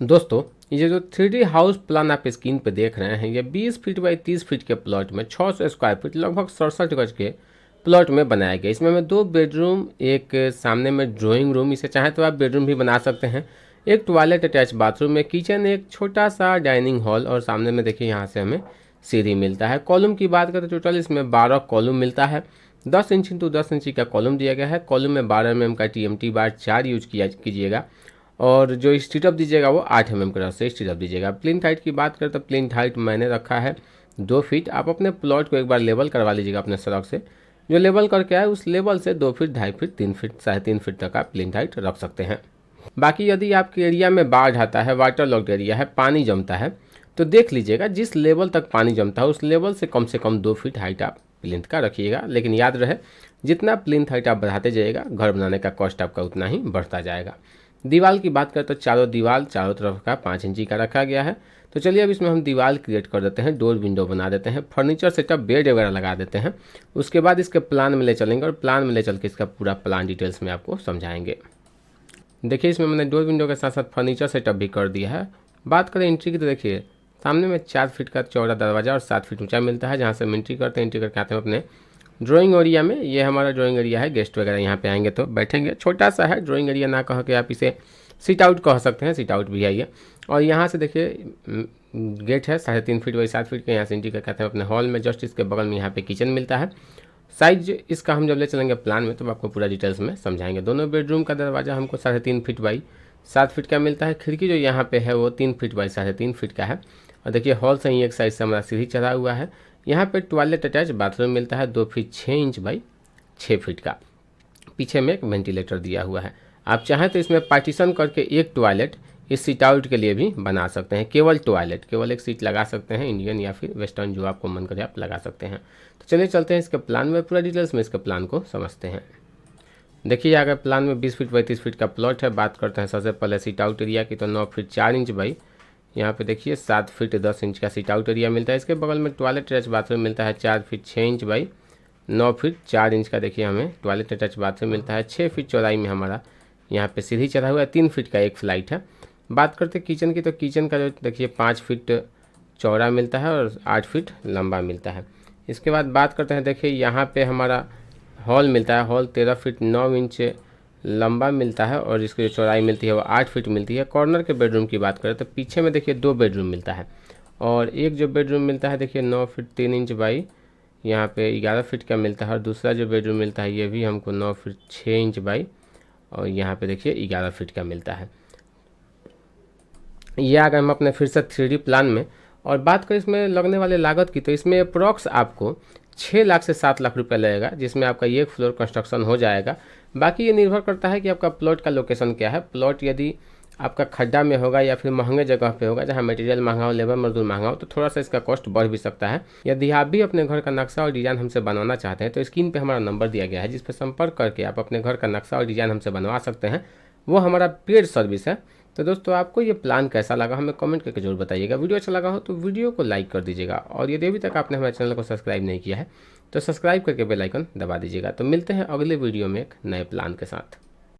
दोस्तों, ये जो 3D हाउस प्लान आप स्क्रीन पे देख रहे हैं, ये 20 फीट बाई 30 फीट के प्लॉट में 600 स्क्वायर फीट लगभग 67 गज के प्लॉट में बनाया गया। इसमें हमें 2 बेडरूम, एक सामने में ड्राइंग रूम, इसे चाहे तो आप बेडरूम भी बना सकते हैं, एक टॉयलेट अटैच बाथरूम में, किचन, एक छोटा सा डाइनिंग हॉल और सामने में देखिए यहाँ से हमें सीढ़ी मिलता है। कॉलम की बात करें तो टोटल इसमें 12 कॉलम मिलता है। 10 इंच इंटू 10 इंची का कॉलम दिया गया है। कॉलम में 12 mm का TMT बार 4 यूज कीजिएगा और जो स्टीटअप दीजिएगा वो 8 mm का से स्टीटअप दीजिएगा। प्लिंथ हाइट की बात करें तो प्लिंथ हाइट मैंने रखा है 2 फीट। आप अपने प्लॉट को एक बार लेवल करवा लीजिएगा अपने सड़क से, जो लेवल करके आए उस लेवल से 2 फीट, 2.5 फीट, 3 फीट, 3.5 फीट तक आप प्लिंथ हाइट रख सकते हैं। बाकी यदि आपके एरिया में बाढ़ आता है, वाटर लॉक्ड एरिया है, पानी जमता है, तो देख लीजिएगा जिस लेवल तक पानी जमता है उस लेवल से कम 2 फीट हाइट आप प्लिंथ का रखिएगा। लेकिन याद रहे, जितना प्लिंथ हाइट आप बढ़ाते जाइएगा घर बनाने का कॉस्ट आपका उतना ही बढ़ता जाएगा। दीवार की बात करें तो चारों तरफ का 5 इंची का रखा गया है। तो चलिए अब इसमें हम दीवार क्रिएट कर देते हैं, डोर विंडो बना देते हैं, फर्नीचर सेटअप, बेड वगैरह लगा देते हैं। उसके बाद इसके प्लान में ले चलेंगे और प्लान में ले चल के इसका पूरा प्लान डिटेल्स में आपको समझाएंगे। देखिए इसमें मैंने डोर विंडो के साथ साथ फर्नीचर सेटअप भी कर दिया है। बात करें एंट्री की तो देखिए सामने में 4 फीट का चौड़ा दरवाज़ा और 7 फीट ऊंचा मिलता है, जहाँ से हम एंट्री करते हैं। एंट्री करके आते हैं अपने ड्राइंग एरिया में। ये हमारा ड्राइंग एरिया है, गेस्ट वगैरह यहाँ पे आएंगे तो बैठेंगे। छोटा सा है ड्राइंग एरिया, ना कह के आप इसे सीट आउट कह सकते हैं, सीट आउट भी है ये। और यहाँ से देखिए गेट है 3.5 फीट बाई 7 फीट के, यहाँ से एंट्री करके आते हैं अपने हॉल में। जस्ट इसके बगल में यहाँ पे किचन मिलता है। साइज इसका हम जब ले चलेंगे प्लान में तो आपको पूरा डिटेल्स में समझाएंगे। दोनों बेडरूम का दरवाज़ा हमको 3.5 फीट बाई 7 फीट का मिलता है। खिड़की जो यहाँ पे है वो 3 फीट बाई 3.5 फीट का है। और देखिए हॉल से ही एक साइड से हमारा सीढ़ी चढ़ा हुआ है। यहाँ पे टॉयलेट अटैच बाथरूम मिलता है 2 फीट 6 इंच बाई 6 फीट का। पीछे में एक वेंटिलेटर दिया हुआ है। आप चाहें तो इसमें पार्टीशन करके एक टॉयलेट इस सीट आउट के लिए भी बना सकते हैं। केवल टॉयलेट, केवल एक सीट लगा सकते हैं, इंडियन या फिर वेस्टर्न जो आपको मन करे आप लगा सकते हैं। तो चलिए चलते हैं इसके प्लान में, पूरा डिटेल्स में इसके प्लान को समझते हैं। देखिए अगर प्लान में 20 फीट बाई 30 फीट का प्लॉट है, बात करते हैं सबसे पहले सीट आउट एरिया की, तो 9 फीट 4 इंच बाई यहाँ पे देखिए 7 फीट 10 इंच का सीट आउट एरिया मिलता है। इसके बगल में टॉयलेट अटैच बाथरूम मिलता है 4 feet 6 inch by 9 feet 4 inch का। देखिए हमें टॉयलेट अटैच बाथरूम मिलता है। 6 फीट चौड़ाई में हमारा यहाँ पे सीढ़ी चढ़ा हुआ है। 3 फीट का एक फ्लाइट है। बात करते हैं किचन की, तो किचन का जो देखिए 5 फीट चौड़ा मिलता है और 8 फीट लंबा मिलता है। इसके बाद बात करते हैं, देखिए यहाँ पे हमारा हॉल मिलता है। हॉल 13 फीट 9 इंच लंबा मिलता है और इसकी जो चौड़ाई मिलती है वो 8 फीट मिलती है। कॉर्नर के बेडरूम की बात करें तो पीछे में देखिए 2 बेडरूम मिलता है और एक जो बेडरूम मिलता है देखिए 9 फीट 3 इंच बाई यहाँ पे 11 फीट का मिलता है। और दूसरा जो बेडरूम मिलता है ये भी हमको 9 फीट 6 इंच बाई और यहाँ पे देखिए 11 फीट का मिलता है। ये आ गए हम अपने फिर से 3D प्लान में। और बात करें इसमें लगने वाले लागत की, तो इसमें अप्रॉक्स आपको 6 लाख से 7 लाख रुपए लगेगा, जिसमें आपका ये फ्लोर कंस्ट्रक्शन हो जाएगा। बाकी ये निर्भर करता है कि आपका प्लॉट का लोकेशन क्या है। प्लॉट यदि आपका खड्डा में होगा या फिर महंगे जगह पे होगा जहाँ मटेरियल महंगा हो, लेबर मजदूर महंगा हो, तो थोड़ा सा इसका कॉस्ट बढ़ भी सकता है। यदि आप भी अपने घर का नक्शा और डिज़ाइन हमसे बनवाना चाहते हैं तो स्क्रीन पे हमारा नंबर दिया गया है, जिस पर संपर्क करके आप अपने घर का नक्शा और डिज़ाइन हमसे बनवा सकते हैं। वो हमारा पेड सर्विस है। तो दोस्तों आपको ये प्लान कैसा लगा हमें कमेंट करके जरूर बताइएगा। वीडियो अच्छा लगा हो तो वीडियो को लाइक कर दीजिएगा और यदि अभी तक आपने हमारे चैनल को सब्सक्राइब नहीं किया है तो सब्सक्राइब करके बेल आइकन दबा दीजिएगा। तो मिलते हैं अगले वीडियो में एक नए प्लान के साथ।